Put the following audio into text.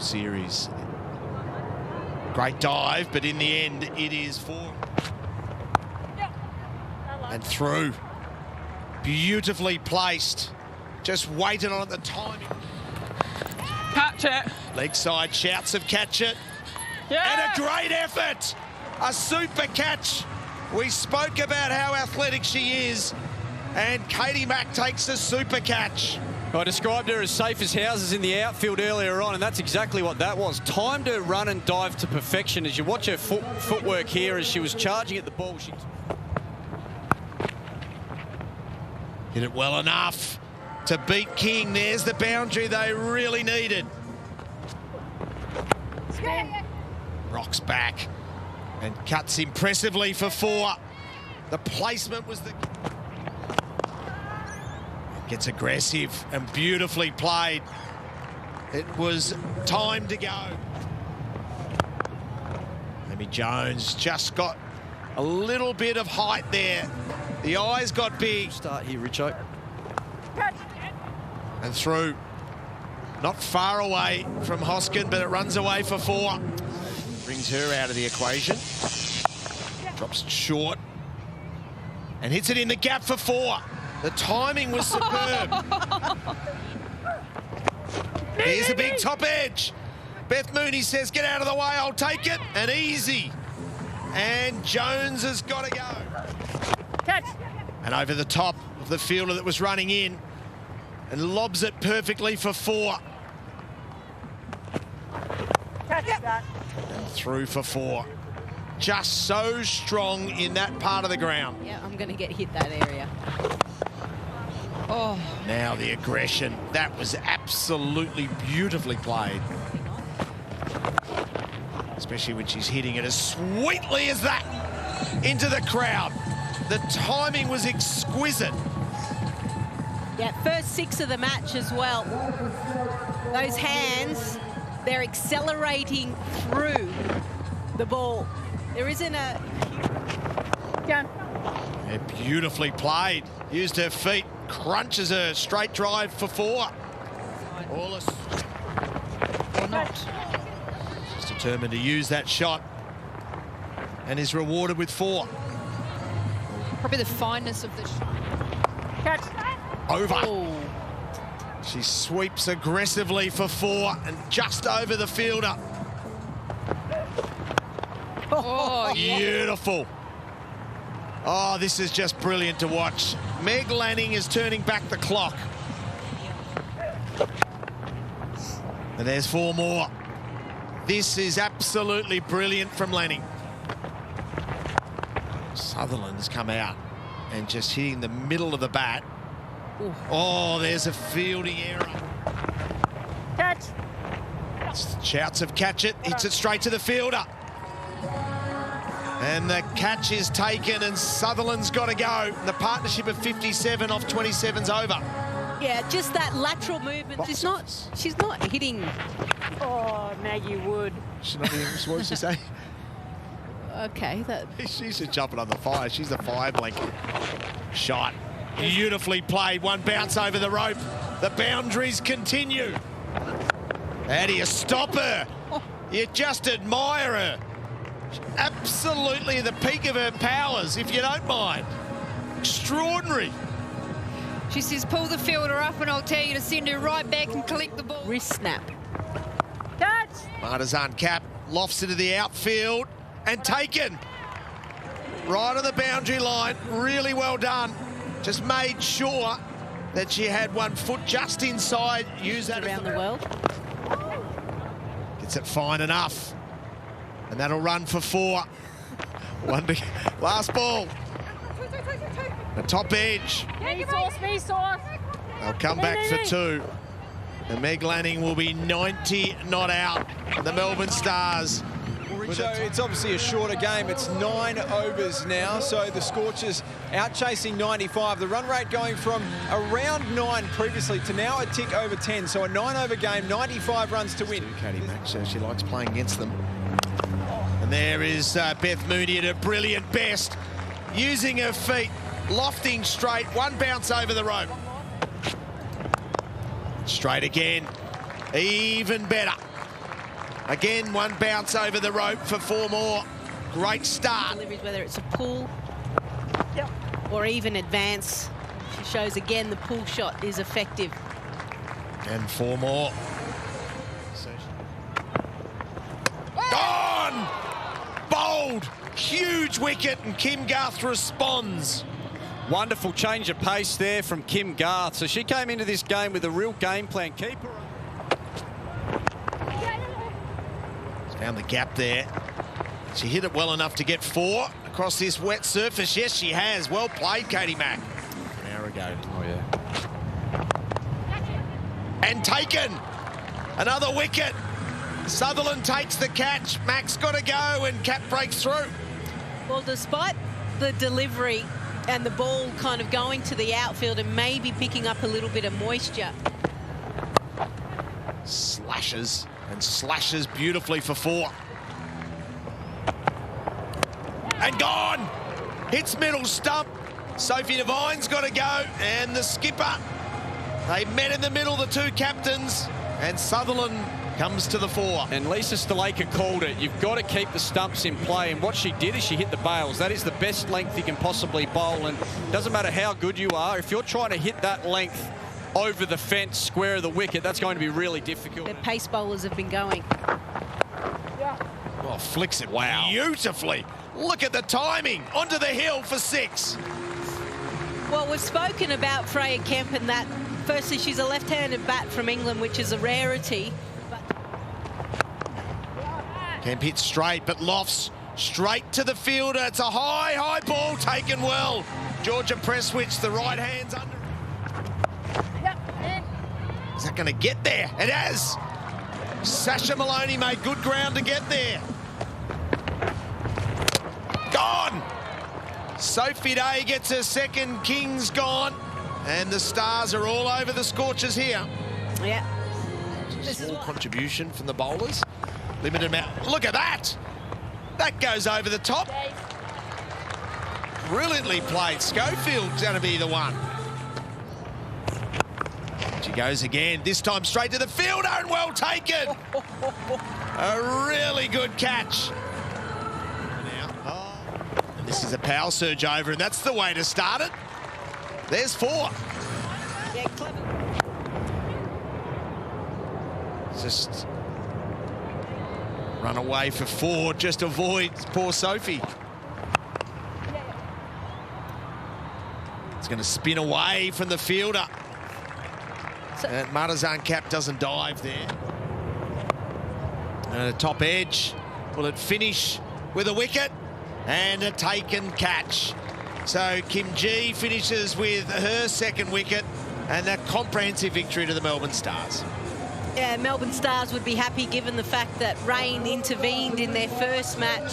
series. Great dive, but in the end, it is for. And through. Beautifully placed. Just waited on it, the timing. Catch it. Leg side shouts of catch it. Yeah. And a great effort. A super catch. We spoke about how athletic she is. And Katie Mack takes a super catch. I described her as safe as houses in the outfield earlier on, and that's exactly what that was. Timed her run and dive to perfection. As you watch her footwork here as she was charging at the ball. She hit it well enough to beat King. There's the boundary they really needed. Rocks back and cuts impressively for 4. The placement was the... Gets aggressive and beautifully played. It was time to go. Amy Jones just got a little bit of height there. The eyes got big. Start here, Richo. And through. Not far away from Hoskin, but it runs away for 4. Brings her out of the equation. Drops it short. And hits it in the gap for 4. The timing was superb. Here's a big top edge. Beth Mooney says, get out of the way, I'll take it. And easy. And Jones has got to go. Catch. And over the top of the fielder that was running in. And lobs it perfectly for 4. Catch that. And through for 4. Just so strong in that part of the ground. Yeah, I'm going to get hit that area. Oh. Now the aggression. That was absolutely beautifully played. Especially when she's hitting it as sweetly as that into the crowd. The timing was exquisite. Yeah, first 6 of the match as well. Those hands, they're accelerating through the ball. There isn't a... Down. Yeah, beautifully played. Used her feet. Crunches her straight drive for 4. Orlis. Or not. She's determined to use that shot and is rewarded with 4. Probably the fineness of the shot. Catch. Over. Oh. She sweeps aggressively for 4 and just over the fielder. Oh, yeah. Beautiful. Oh, this is just brilliant to watch. Meg Lanning is turning back the clock. And there's 4 more. This is absolutely brilliant from Lanning. Sutherland's come out and just hitting the middle of the bat. Ooh. Oh, there's a fielding error. Catch. Shouts of catch it, hits it straight to the fielder. And the catch is taken and Sutherland's got to go. The partnership of 57 off 27's over. Yeah, just that lateral movement. She's not hitting. Oh, Maggie Wood. She's not even supposed to say. Okay, that... She's just jumping on the fire. She's the fire blanket. Shot. Beautifully played. One bounce over the rope. The boundaries continue. How do you stop her? You just admire her. Absolutely the peak of her powers, if you don't mind. Extraordinary. She says, pull the fielder up and I'll tell you to send her right back and collect the ball. Wrist snap. Catch. Martizan Cap lofts into the outfield and taken. Right on the boundary line. Really well done. Just made sure that she had one foot just inside. Use that Around the world. Gets it fine enough. And that'll run for 4. Last ball. The top edge. Me sauce. They'll come back for 2. And Meg Lanning will be 90 not out. The Melbourne Stars. Richo, it's obviously a shorter game. It's 9 overs now, so the Scorchers out chasing 95. The run rate going from around 9 previously to now a tick over 10. So a 9-over game, 95 runs to win. Katie Mack says she likes playing against them. And there is Beth Mooney at her brilliant best, using her feet, lofting straight, one bounce over the rope. Straight again, even better. Again, one bounce over the rope for 4 more. Great start. Deliveries, whether it's a pull or even advance. She shows again the pull shot is effective. And 4 more. Gone! Bold! Huge wicket, and Kim Garth responds. Wonderful change of pace there from Kim Garth. So she came into this game with a real game plan. Keep her. Found the gap there. She hit it well enough to get 4 across this wet surface. Yes, she has. Well played, Katie Mack. An hour ago. Oh, yeah. And taken. Another wicket. Sutherland takes the catch. Mack's got to go, and Cap breaks through. Well, despite the delivery and the ball kind of going to the outfield and maybe picking up a little bit of moisture. Slashes and slashes beautifully for 4. And gone. Hits middle stump. Sophie Devine's got to go, and the skipper. They met in the middle, the 2 captains, and Sutherland comes to the fore. And Lisa Stalaker called it. You've got to keep the stumps in play, and what she did is she hit the bails. That is the best length you can possibly bowl, and doesn't matter how good you are, if you're trying to hit that length over the fence, square of the wicket, that's going to be really difficult. The pace bowlers have been going. Oh, flicks it beautifully. Look at the timing. Onto the hill for 6. Well, we've spoken about Freya Kemp and that. Firstly, she's a left-handed bat from England, which is a rarity. Kemp hits straight, but lofts straight to the fielder. It's a high, high ball taken well. Georgia Presswich, the right hand's under. Is that going to get there? It has. Sasha Maloney made good ground to get there. Gone. Sophie Day gets her second. King's gone. And the Stars are all over the Scorchers here. Yeah. Small contribution from the bowlers. Limited amount. Look at that. That goes over the top. Brilliantly played. Schofield's going to be the one. She goes again. This time straight to the fielder, and well taken. A really good catch. And this is a power surge over, and that's the way to start it. There's 4. Yeah, clever. Just run away for 4, just avoid poor Sophie. It's going to spin away from the fielder. And Marzan Cap doesn't dive there. And a top edge. Will it finish with a wicket? And a taken catch. So Kim G finishes with her second wicket, and a comprehensive victory to the Melbourne Stars. Yeah, Melbourne Stars would be happy given the fact that rain intervened in their first match.